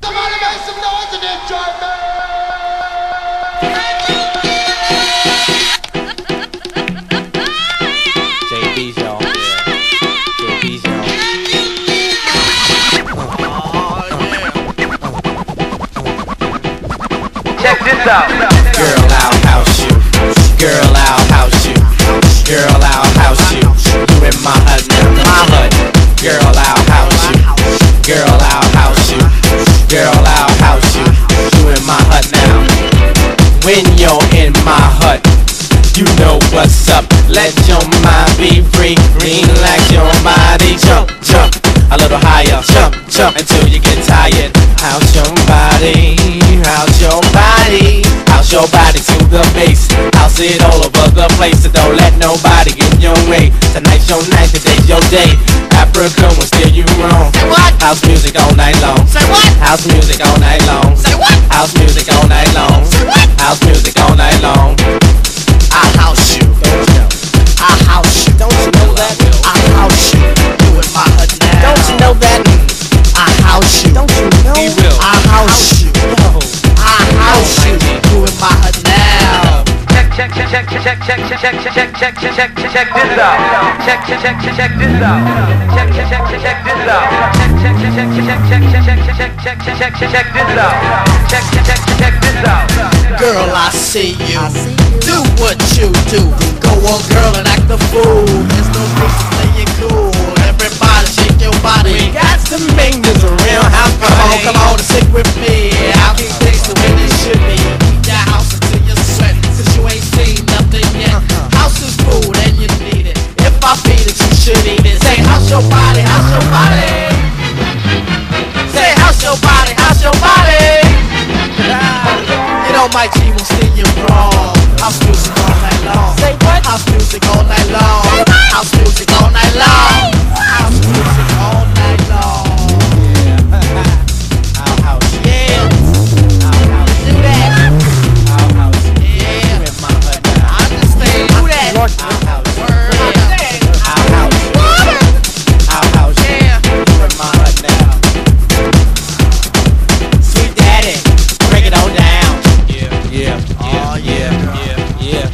Somebody make some noise in this joint, man! JB's, y'all. Yeah. JB's, y'all. Check this out. Girl, I'll house you. Girl, I'll house you. Girl, I'll house you. You in my hut now. My hut. Girl, I'll house you. Girl, I'll house you. Girl, I'll house you. You in my hut now. When you're in my hut, you know what's up. Let your mind be free. Relax your body. Jump, jump. A little higher. Jump, jump until you get tired. House your body. House your body. House your body to the base. House it all over the place. So don't let nobody get in your way. Tonight's your night, today's your day. Africa will steer you wrong. Say what? House music all night long. Say what? House music all night long. Say what? House music all night long. Say what? House music all night long. I house you. Don't you know? I house you. Don't you know that? I house you. You in my hut now. Don't you know that? I house you. Don't you know? He will. I house you. I house you. You in my hut now. Check this out. Check this out. Check this out. Check this out. Check this out. Girl, I see you. Do what you do. Go on, girl, and act the fool. There's no need to play it cool. Everybody shake your body. We got to make this a real house party. Come on, and stick with me. I'll keep things the way they should be. Keep your house until you sweat, since you ain't seen nothing yet. House is food and you need it. If I feed it, you should eat it. Say, house your body, house your body. Say, house your body, house your body. You know my G will steer you wrong. House music all night long. Say what? House music all night long. House music all night long. House music all night long. I'll house you. Yeah, I'll house you. do that. I'll house you. Yeah, You in my hut now. I understand. Do that. I'll house you. Word. I'll house you. I'll house you. Yeah. You in my hut now. Sweet daddy, break it on down. Yeah. Oh, yeah. Yeah.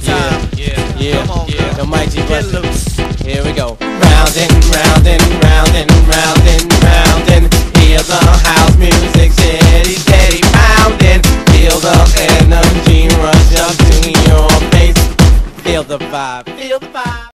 time. Yeah. Come on, girl. The mighty Get Buster. loose. Here we go. Round and round and round and round and round and hear the house music steady, steady pounding. Feel the energy rush up to your face. Feel the vibe. Feel the vibe.